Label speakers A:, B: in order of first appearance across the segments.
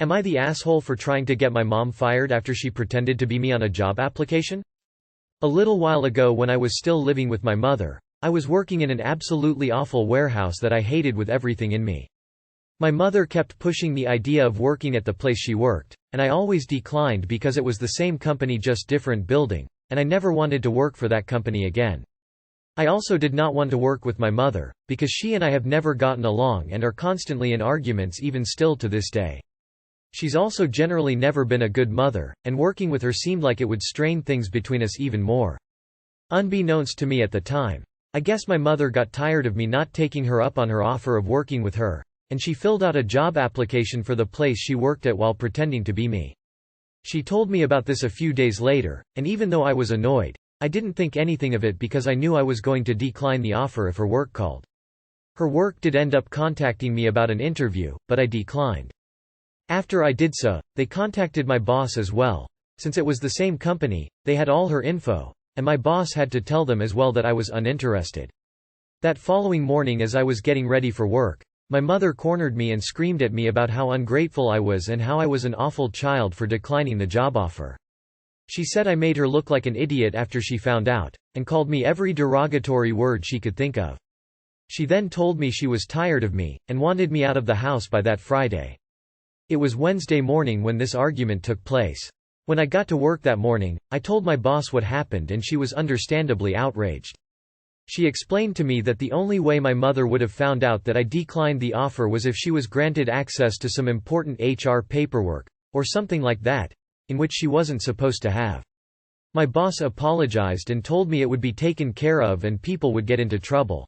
A: Am I the asshole for trying to get my mom fired after she pretended to be me on a job application? A little while ago, when I was still living with my mother, I was working in an absolutely awful warehouse that I hated with everything in me. My mother kept pushing the idea of working at the place she worked, and I always declined because it was the same company, just different building, and I never wanted to work for that company again. I also did not want to work with my mother, because she and I have never gotten along and are constantly in arguments even still to this day. She's also generally never been a good mother, and working with her seemed like it would strain things between us even more. Unbeknownst to me at the time, I guess my mother got tired of me not taking her up on her offer of working with her, and she filled out a job application for the place she worked at while pretending to be me. She told me about this a few days later, and even though I was annoyed, I didn't think anything of it because I knew I was going to decline the offer if her work called. Her work did end up contacting me about an interview, but I declined. After I did so, they contacted my boss as well. Since it was the same company, they had all her info, and my boss had to tell them as well that I was uninterested. That following morning, as I was getting ready for work, my mother cornered me and screamed at me about how ungrateful I was and how I was an awful child for declining the job offer. She said I made her look like an idiot after she found out, and called me every derogatory word she could think of. She then told me she was tired of me, and wanted me out of the house by that Friday. It was Wednesday morning when this argument took place. When I got to work that morning, I told my boss what happened, and she was understandably outraged. She explained to me that the only way my mother would have found out that I declined the offer was if she was granted access to some important HR paperwork, or something like that, in which she wasn't supposed to have. My boss apologized and told me it would be taken care of and people would get into trouble.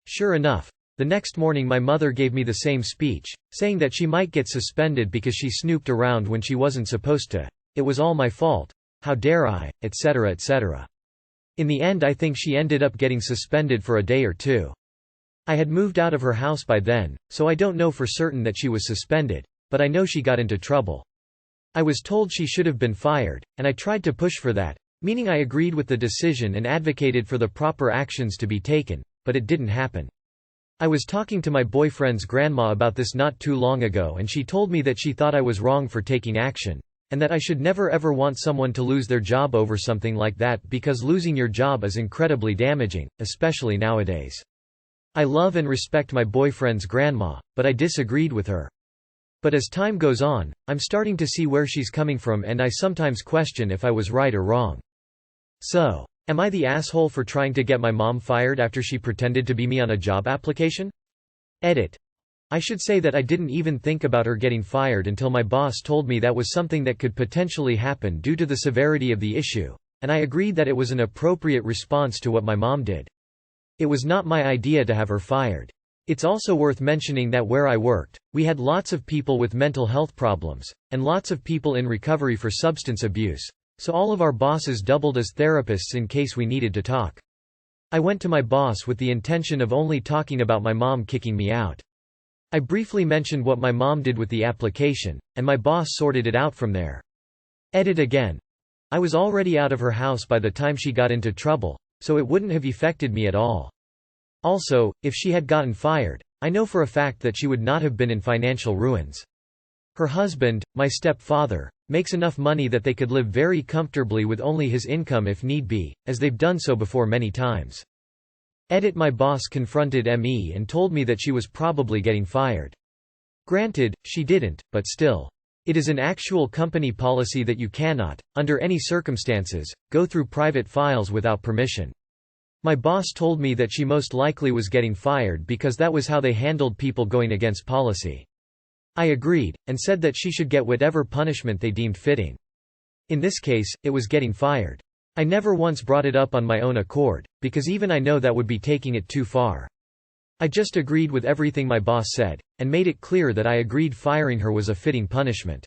A: Sure enough, the next morning my mother gave me the same speech, saying that she might get suspended because she snooped around when she wasn't supposed to. It was all my fault. How dare I, etc., etc. In the end, I think she ended up getting suspended for a day or two. I had moved out of her house by then, so I don't know for certain that she was suspended, but I know she got into trouble. I was told she should have been fired, and I tried to push for that, meaning I agreed with the decision and advocated for the proper actions to be taken, but it didn't happen. I was talking to my boyfriend's grandma about this not too long ago, and she told me that she thought I was wrong for taking action, and that I should never ever want someone to lose their job over something like that because losing your job is incredibly damaging, especially nowadays. I love and respect my boyfriend's grandma, but I disagreed with her. But as time goes on, I'm starting to see where she's coming from, and I sometimes question if I was right or wrong. So, am I the asshole for trying to get my mom fired after she pretended to be me on a job application? Edit. I should say that I didn't even think about her getting fired until my boss told me that was something that could potentially happen due to the severity of the issue, and I agreed that it was an appropriate response to what my mom did. It was not my idea to have her fired. It's also worth mentioning that where I worked, we had lots of people with mental health problems, and lots of people in recovery for substance abuse, so all of our bosses doubled as therapists in case we needed to talk. I went to my boss with the intention of only talking about my mom kicking me out. I briefly mentioned what my mom did with the application, and my boss sorted it out from there. Edit again. I was already out of her house by the time she got into trouble, so it wouldn't have affected me at all. Also, if she had gotten fired, I know for a fact that she would not have been in financial ruins. Her husband, my stepfather, makes enough money that they could live very comfortably with only his income if need be, as they've done so before many times. Edit. My boss confronted me and told me that she was probably getting fired. Granted, she didn't, but still. It is an actual company policy that you cannot, under any circumstances, go through private files without permission. My boss told me that she most likely was getting fired because that was how they handled people going against policy. I agreed, and said that she should get whatever punishment they deemed fitting. In this case, it was getting fired. I never once brought it up on my own accord, because even I know that would be taking it too far. I just agreed with everything my boss said, and made it clear that I agreed firing her was a fitting punishment.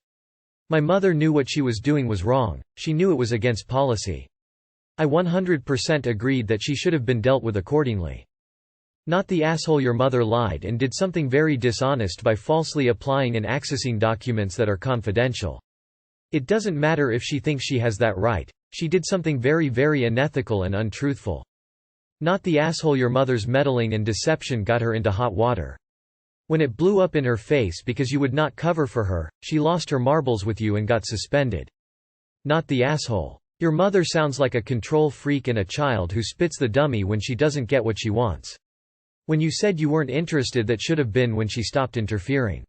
A: My mother knew what she was doing was wrong, she knew it was against policy. I 100% agreed that she should have been dealt with accordingly. Not the asshole. Your mother lied and did something very dishonest by falsely applying and accessing documents that are confidential. It doesn't matter if she thinks she has that right, she did something very, very unethical and untruthful. Not the asshole. Your mother's meddling and deception got her into hot water. When it blew up in her face because you would not cover for her, she lost her marbles with you and got suspended. Not the asshole. Your mother sounds like a control freak and a child who spits the dummy when she doesn't get what she wants. When you said you weren't interested, that should have been when she stopped interfering.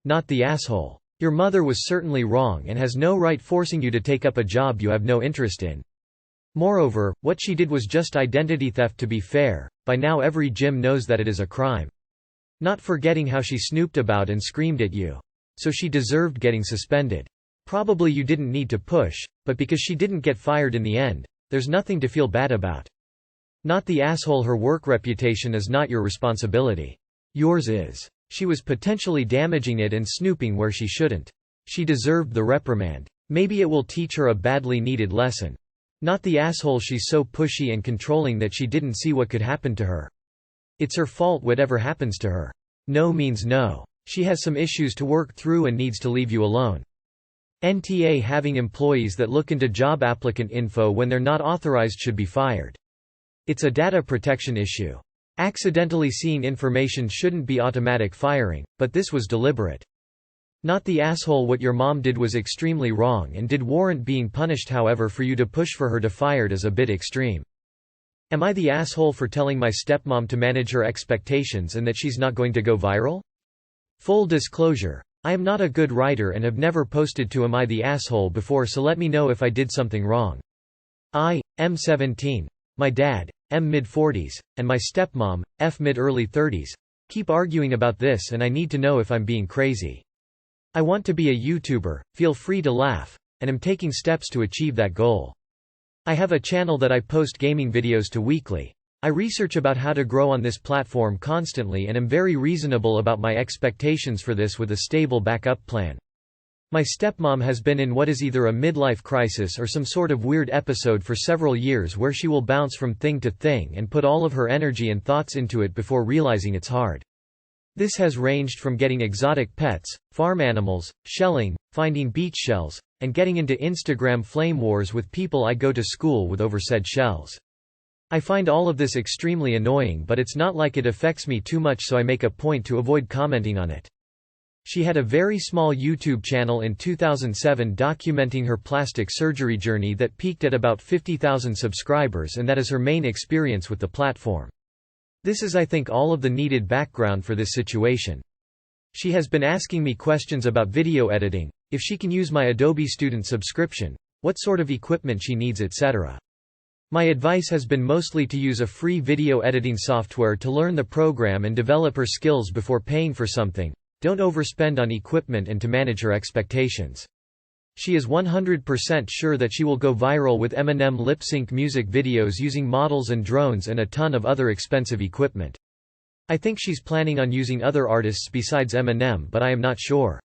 A: Not the asshole. Your mother was certainly wrong and has no right forcing you to take up a job you have no interest in. Moreover, what she did was just identity theft. To be fair, by now every gym knows that it is a crime. Not forgetting how she snooped about and screamed at you. So she deserved getting suspended. Probably you didn't need to push, but because she didn't get fired in the end, there's nothing to feel bad about. Not the asshole. Her work reputation is not your responsibility. Yours is. She was potentially damaging it and snooping where she shouldn't. She deserved the reprimand. Maybe it will teach her a badly needed lesson. Not the asshole. She's so pushy and controlling that she didn't see what could happen to her. It's her fault whatever happens to her. No means no. She has some issues to work through and needs to leave you alone. NTA. Having employees that look into job applicant info when they're not authorized should be fired. It's a data protection issue. Accidentally seeing information shouldn't be automatic firing, but this was deliberate. Not the asshole. What your mom did was extremely wrong and did warrant being punished. However, for you to push for her to fired is a bit extreme. Am I the asshole for telling my stepmom to manage her expectations and that she's not going to go viral? Full disclosure. I am not a good writer and have never posted to Am I the Asshole before, so let me know if I did something wrong. I, M 17. My dad, M mid-40s, and my stepmom, F mid-early 30s, keep arguing about this and I need to know if I'm being crazy. I want to be a YouTuber, feel free to laugh, and am taking steps to achieve that goal. I have a channel that I post gaming videos to weekly. I research about how to grow on this platform constantly and am very reasonable about my expectations for this with a stable backup plan. My stepmom has been in what is either a midlife crisis or some sort of weird episode for several years where she will bounce from thing to thing and put all of her energy and thoughts into it before realizing it's hard. This has ranged from getting exotic pets, farm animals, shelling, finding beach shells, and getting into Instagram flame wars with people I go to school with over said shells. I find all of this extremely annoying, but it's not like it affects me too much, so I make a point to avoid commenting on it. She had a very small YouTube channel in 2007 documenting her plastic surgery journey that peaked at about 50,000 subscribers, and that is her main experience with the platform. This is, I think, all of the needed background for this situation. She has been asking me questions about video editing, if she can use my Adobe Student subscription, what sort of equipment she needs, etc. My advice has been mostly to use a free video editing software to learn the program and develop her skills before paying for something. Don't overspend on equipment and to manage her expectations. She is 100% sure that she will go viral with Eminem lip-sync music videos using models and drones and a ton of other expensive equipment. I think she's planning on using other artists besides Eminem, but I am not sure.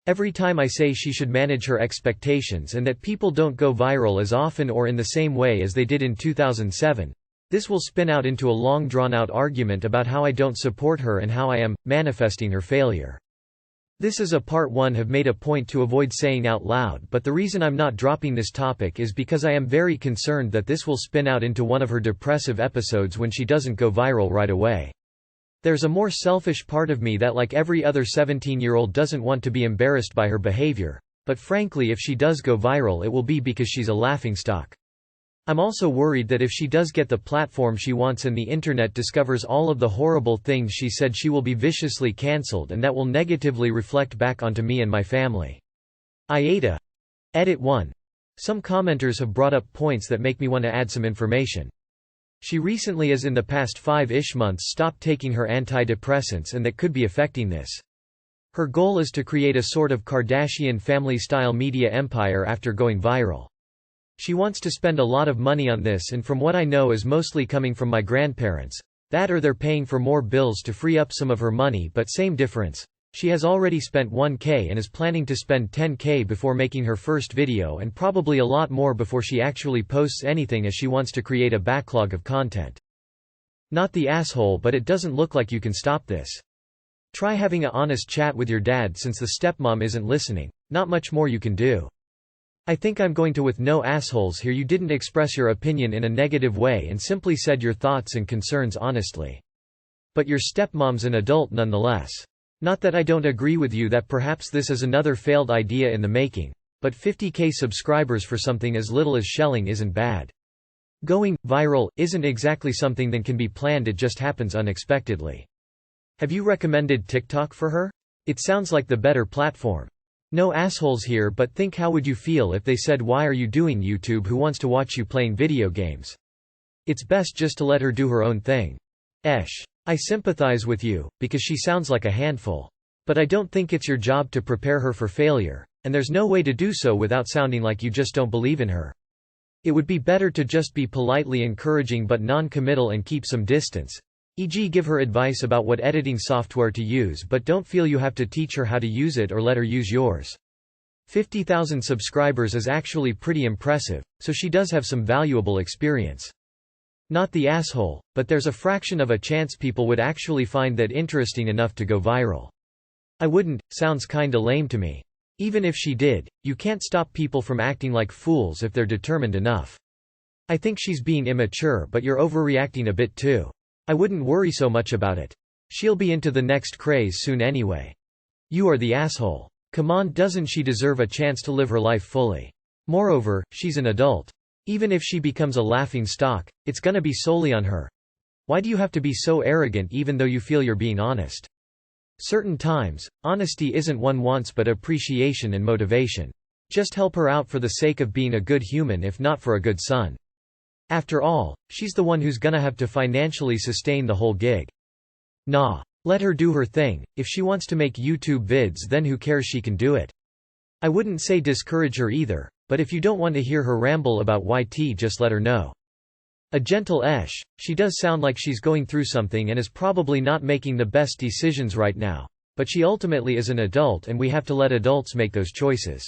A: Every time I say she should manage her expectations and that people don't go viral as often or in the same way as they did in 2007, this will spin out into a long drawn-out argument about how I don't support her and how I am manifesting her failure. This is a part one have made a point to avoid saying out loud, but the reason I'm not dropping this topic is because I am very concerned that this will spin out into one of her depressive episodes when she doesn't go viral right away. There's a more selfish part of me that, like every other 17-year-old, doesn't want to be embarrassed by her behavior, but frankly if she does go viral it will be because she's a laughingstock. I'm also worried that if she does get the platform she wants and the internet discovers all of the horrible things she said, she will be viciously cancelled, and that will negatively reflect back onto me and my family. AITA. Edit 1. Some commenters have brought up points that make me want to add some information. She recently, as in the past 5-ish months, stopped taking her antidepressants, and that could be affecting this. Her goal is to create a sort of Kardashian family-style media empire after going viral. She wants to spend a lot of money on this, and from what I know is mostly coming from my grandparents. That or they're paying for more bills to free up some of her money, but same difference. She has already spent $1,000 and is planning to spend $10,000 before making her first video, and probably a lot more before she actually posts anything, as she wants to create a backlog of content. Not the asshole, but it doesn't look like you can stop this. Try having a honest chat with your dad since the stepmom isn't listening. Not much more you can do. I think I'm going to with no assholes here. You didn't express your opinion in a negative way and simply said your thoughts and concerns honestly. But your stepmom's an adult nonetheless. Not that I don't agree with you that perhaps this is another failed idea in the making, but 50K subscribers for something as little as shelling isn't bad. Going viral isn't exactly something that can be planned, it just happens unexpectedly. Have you recommended TikTok for her? It sounds like the better platform. No assholes here, but think how would you feel if they said, "Why are you doing YouTube? Who wants to watch you playing video games?" It's best just to let her do her own thing. I sympathize with you, because she sounds like a handful. But I don't think it's your job to prepare her for failure, and there's no way to do so without sounding like you just don't believe in her. It would be better to just be politely encouraging but non-committal and keep some distance, e.g. give her advice about what editing software to use, but don't feel you have to teach her how to use it or let her use yours. 50,000 subscribers is actually pretty impressive, so she does have some valuable experience. Not the asshole, but there's a fraction of a chance people would actually find that interesting enough to go viral. I wouldn't, sounds kinda lame to me. Even if she did, you can't stop people from acting like fools if they're determined enough. I think she's being immature, but you're overreacting a bit too. I wouldn't worry so much about it. She'll be into the next craze soon anyway. You are the asshole. Come on, doesn't she deserve a chance to live her life fully? Moreover, she's an adult. Even if she becomes a laughing stock, it's gonna be solely on her. Why do you have to be so arrogant even though you feel you're being honest? Certain times, honesty isn't one wants but appreciation and motivation. Just help her out for the sake of being a good human, if not for a good son. After all, she's the one who's gonna have to financially sustain the whole gig. Nah. Let her do her thing. If she wants to make YouTube vids, then who cares, she can do it. I wouldn't say discourage her either, but if you don't want to hear her ramble about YT, just let her know. A gentle she does sound like she's going through something and is probably not making the best decisions right now, but she ultimately is an adult and we have to let adults make those choices.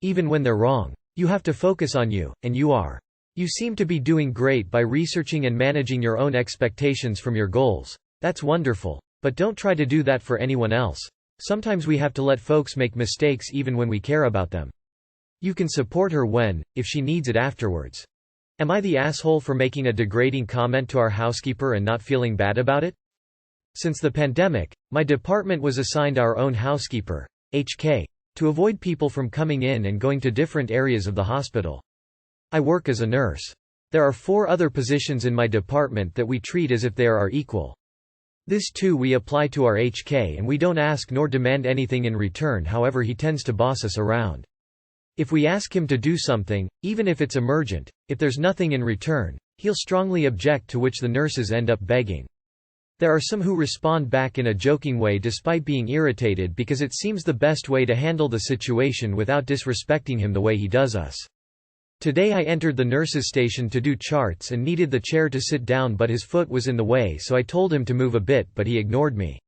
A: Even when they're wrong. You have to focus on you, and you are. You seem to be doing great by researching and managing your own expectations from your goals. That's wonderful. But don't try to do that for anyone else. Sometimes we have to let folks make mistakes even when we care about them. You can support her when, if she needs it afterwards. Am I the asshole for making a degrading comment to our housekeeper and not feeling bad about it? Since the pandemic, my department was assigned our own housekeeper, HK, to avoid people from coming in and going to different areas of the hospital. I work as a nurse. There are 4 other positions in my department that we treat as if they are equal. This too we apply to our HK, and we don't ask nor demand anything in return. However, he tends to boss us around. If we ask him to do something, even if it's emergent, if there's nothing in return, he'll strongly object, to which the nurses end up begging. There are some who respond back in a joking way despite being irritated, because it seems the best way to handle the situation without disrespecting him the way he does us. Today I entered the nurses' station to do charts and needed the chair to sit down, but his foot was in the way, so I told him to move a bit, but he ignored me.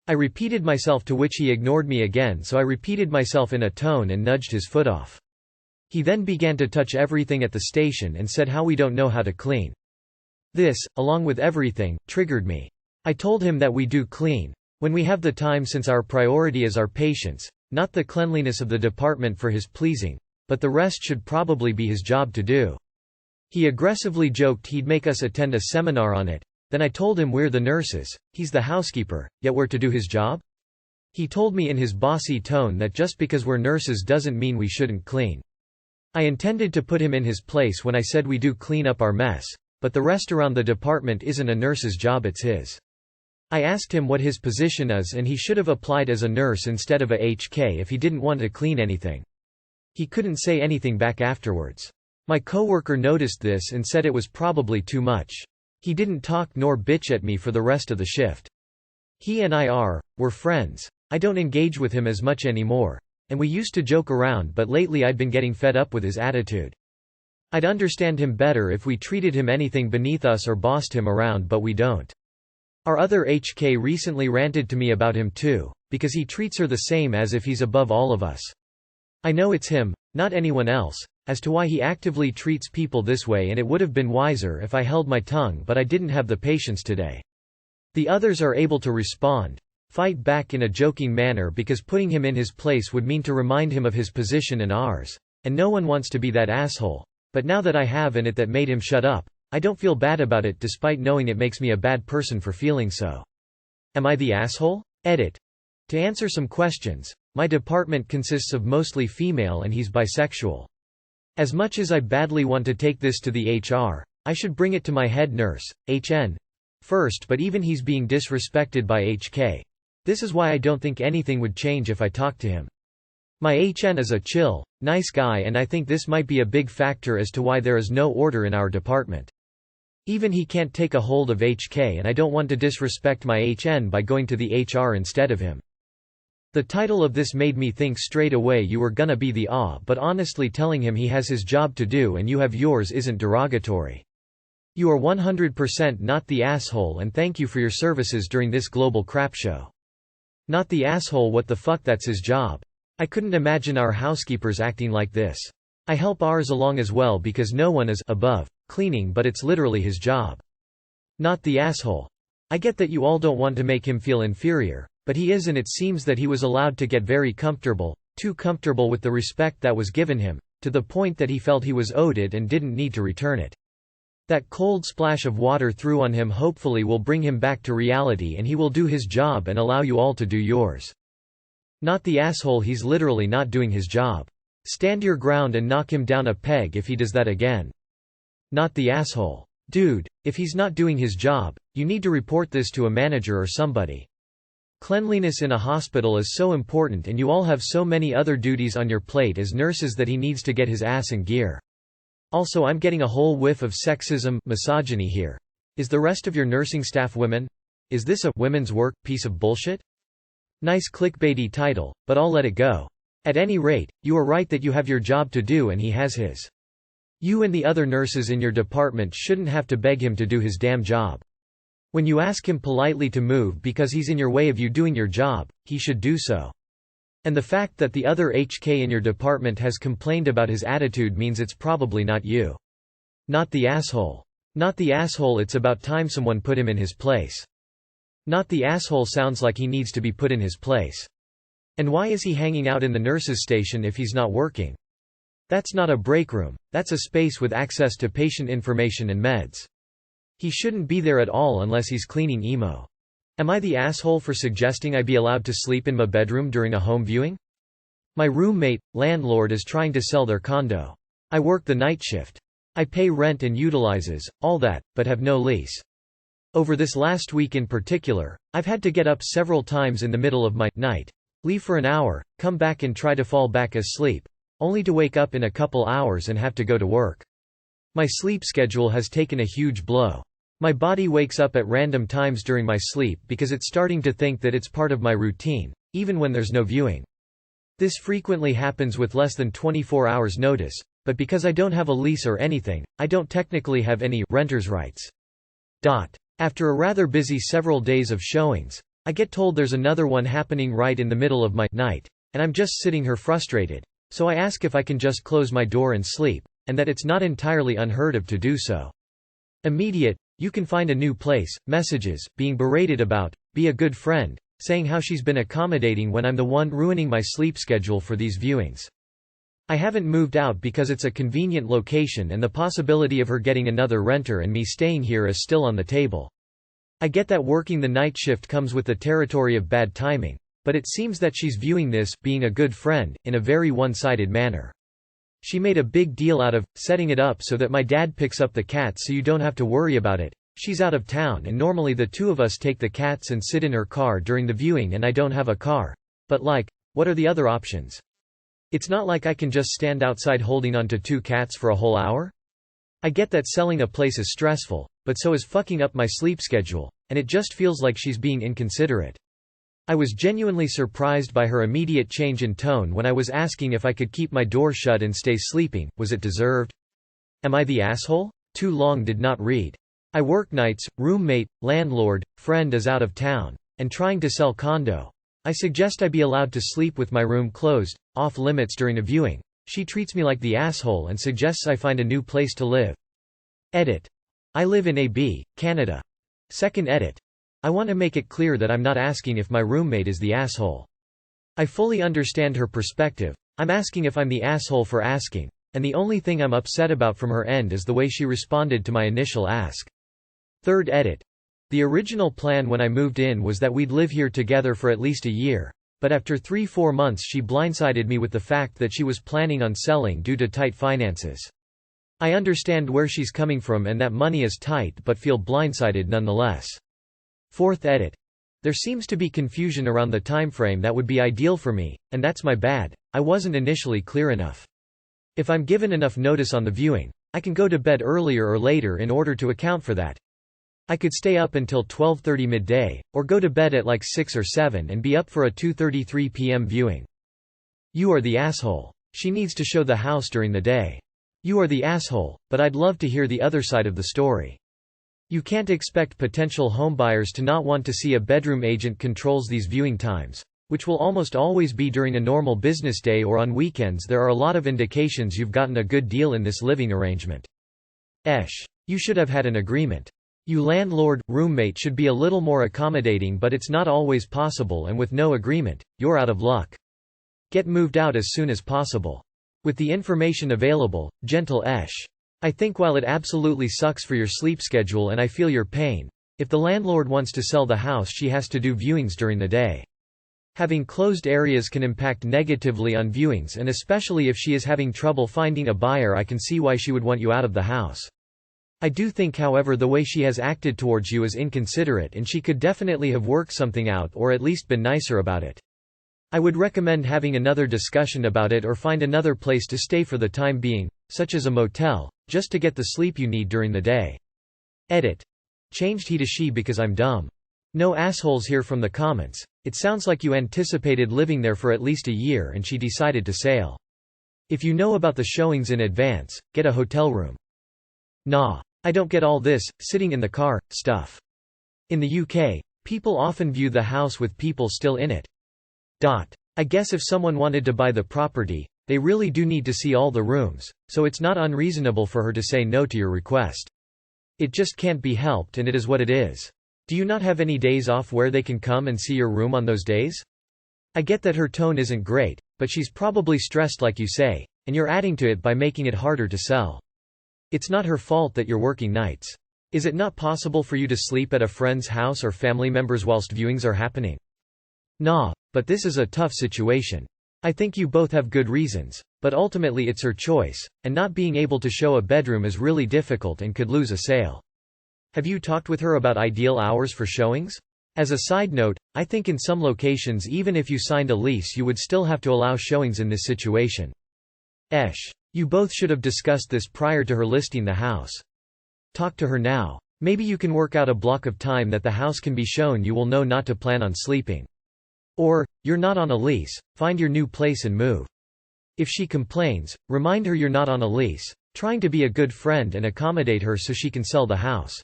A: I repeated myself, to which he ignored me again, so I repeated myself in a tone and nudged his foot off. He then began to touch everything at the station and said how we don't know how to clean. This, along with everything, triggered me. I told him that we do clean when we have the time, since our priority is our patients, not the cleanliness of the department for his pleasing. But the rest should probably be his job to do. He aggressively joked he'd make us attend a seminar on it. Then I told him we're the nurses, he's the housekeeper, yet we're to do his job? He told me in his bossy tone that just because we're nurses doesn't mean we shouldn't clean. I intended to put him in his place when I said we do clean up our mess, but the rest around the department isn't a nurse's job, it's his. I asked him what his position is, and he should have applied as a nurse instead of a HK if he didn't want to clean anything. He couldn't say anything back afterwards. My coworker noticed this and said it was probably too much. He didn't talk nor bitch at me for the rest of the shift. He and we're friends. I don't engage with him as much anymore, and we used to joke around, but lately I'd been getting fed up with his attitude. I'd understand him better if we treated him anything beneath us or bossed him around, but we don't. Our other HK recently ranted to me about him too, because he treats her the same as if he's above all of us. I know it's him, not anyone else, as to why he actively treats people this way, and it would have been wiser if I held my tongue, but I didn't have the patience today. The others are able to respond, fight back in a joking manner, because putting him in his place would mean to remind him of his position and ours, and no one wants to be that asshole. But now that I have in it that made him shut up, I don't feel bad about it despite knowing it makes me a bad person for feeling so. Am I the asshole? Edit. To answer some questions, my department consists of mostly female and he's bisexual. As much as I badly want to take this to the HR, I should bring it to my head nurse, HN, first, but even he's being disrespected by HK. This is why I don't think anything would change if I talked to him. My HN is a chill, nice guy, and I think this might be a big factor as to why there is no order in our department. Even he can't take a hold of HK, and I don't want to disrespect my HN by going to the HR instead of him. The title of this made me think straight away you were gonna be the but honestly telling him he has his job to do and you have yours isn't derogatory. You are 100% not the asshole, and thank you for your services during this global crap show. Not the asshole, what the fuck, that's his job. I couldn't imagine our housekeepers acting like this. I help ours along as well because no one is above cleaning, but it's literally his job. Not the asshole. I get that you all don't want to make him feel inferior, but he is, and it seems that he was allowed to get very comfortable, too comfortable with the respect that was given him, to the point that he felt he was owed it and didn't need to return it. That cold splash of water threw on him hopefully will bring him back to reality and he will do his job and allow you all to do yours. Not the asshole, he's literally not doing his job. Stand your ground and knock him down a peg if he does that again. Not the asshole. Dude, if he's not doing his job, you need to report this to a manager or somebody. Cleanliness in a hospital is so important and you all have so many other duties on your plate as nurses that he needs to get his ass in gear. Also, I'm getting a whole whiff of sexism, misogyny here. Is the rest of your nursing staff women? Is this a women's work piece of bullshit? Nice clickbaity title, but I'll let it go. At any rate, you are right that you have your job to do and he has his. You and the other nurses in your department shouldn't have to beg him to do his damn job. When you ask him politely to move because he's in your way of you doing your job, he should do so. And the fact that the other HK in your department has complained about his attitude means it's probably not you. Not the asshole. Not the asshole, it's about time someone put him in his place. Not the asshole sounds like he needs to be put in his place. And why is he hanging out in the nurses' station if he's not working? That's not a break room, that's a space with access to patient information and meds. He shouldn't be there at all unless he's cleaning emo. Am I the asshole for suggesting I be allowed to sleep in my bedroom during a home viewing? My roommate, landlord, is trying to sell their condo. I work the night shift. I pay rent and utilizes, all that, but have no lease. Over this last week in particular, I've had to get up several times in the middle of my night, leave for an hour, come back and try to fall back asleep, only to wake up in a couple hours and have to go to work. My sleep schedule has taken a huge blow. My body wakes up at random times during my sleep because it's starting to think that it's part of my routine, even when there's no viewing. This frequently happens with less than 24 hours notice, but because I don't have a lease or anything, I don't technically have any renter's rights. After a rather busy several days of showings, I get told there's another one happening right in the middle of my night, and I'm just sitting here frustrated, so I ask if I can just close my door and sleep, and that it's not entirely unheard of to do so. Immediate, you can find a new place, messages, being berated about, be a good friend, saying how she's been accommodating when I'm the one ruining my sleep schedule for these viewings. I haven't moved out because it's a convenient location and the possibility of her getting another renter and me staying here is still on the table. I get that working the night shift comes with the territory of bad timing, but it seems that she's viewing this, being a good friend, in a very one-sided manner. She made a big deal out of setting it up so that my dad picks up the cats so you don't have to worry about it. She's out of town and normally the two of us take the cats and sit in her car during the viewing and I don't have a car. But what are the other options? It's not like I can just stand outside holding onto two cats for a whole hour. I get that selling a place is stressful, but so is fucking up my sleep schedule, and it just feels like she's being inconsiderate. I was genuinely surprised by her immediate change in tone when I was asking if I could keep my door shut and stay sleeping. Was it deserved? Am I the asshole? Too long did not read. I work nights, roommate, landlord, friend is out of town, and trying to sell condo. I suggest I be allowed to sleep with my room closed, off limits during a viewing. She treats me like the asshole and suggests I find a new place to live. Edit. I live in AB, Canada. Second edit. I want to make it clear that I'm not asking if my roommate is the asshole. I fully understand her perspective. I'm asking if I'm the asshole for asking. and the only thing I'm upset about from her end is the way she responded to my initial ask. Third edit. The original plan when I moved in was that we'd live here together for at least a year, but after 3-4 months she blindsided me with the fact that she was planning on selling due to tight finances. I understand where she's coming from and that money is tight, but feel blindsided nonetheless. Fourth edit. There seems to be confusion around the timeframe that would be ideal for me, and that's my bad. I wasn't initially clear enough. If I'm given enough notice on the viewing, I can go to bed earlier or later in order to account for that. I could stay up until 12:30 midday, or go to bed at like 6 or 7 and be up for a 2:33 p.m. viewing. You are the asshole. She needs to show the house during the day. You are the asshole, but I'd love to hear the other side of the story. You can't expect potential homebuyers to not want to see a bedroom. Agent controls these viewing times, which will almost always be during a normal business day or on weekends. There are a lot of indications you've gotten a good deal in this living arrangement. You should have had an agreement. You landlord-roommate should be a little more accommodating, but it's not always possible, and with no agreement, you're out of luck. Get moved out as soon as possible. With the information available, gentle I think while it absolutely sucks for your sleep schedule and I feel your pain, if the landlord wants to sell the house she has to do viewings during the day. Having closed areas can impact negatively on viewings, and especially if she is having trouble finding a buyer, I can see why she would want you out of the house. I do think, however, the way she has acted towards you is inconsiderate, and she could definitely have worked something out or at least been nicer about it. I would recommend having another discussion about it or find another place to stay for the time being, such as a motel, just to get the sleep you need during the day. Edit. Changed he to she because I'm dumb. No assholes here from the comments. It sounds like you anticipated living there for at least a year and she decided to sail. If you know about the showings in advance, get a hotel room. Nah. I don't get all this, sitting in the car, stuff. In the UK, people often view the house with people still in it. I guess if someone wanted to buy the property, they really do need to see all the rooms, so it's not unreasonable for her to say no to your request. It just can't be helped and it is what it is. Do you not have any days off where they can come and see your room on those days? I get that her tone isn't great, but she's probably stressed like you say, and you're adding to it by making it harder to sell. It's not her fault that you're working nights. Is it not possible for you to sleep at a friend's house or family members whilst viewings are happening? Nah, but this is a tough situation. I think you both have good reasons, but ultimately it's her choice, and not being able to show a bedroom is really difficult and could lose a sale. Have you talked with her about ideal hours for showings? As a side note, I think in some locations even if you signed a lease you would still have to allow showings in this situation. You both should have discussed this prior to her listing the house. Talk to her now. Maybe you can work out a block of time that the house can be shown. You will know not to plan on sleeping. Or, you're not on a lease, find your new place and move. If she complains, remind her you're not on a lease, trying to be a good friend and accommodate her so she can sell the house.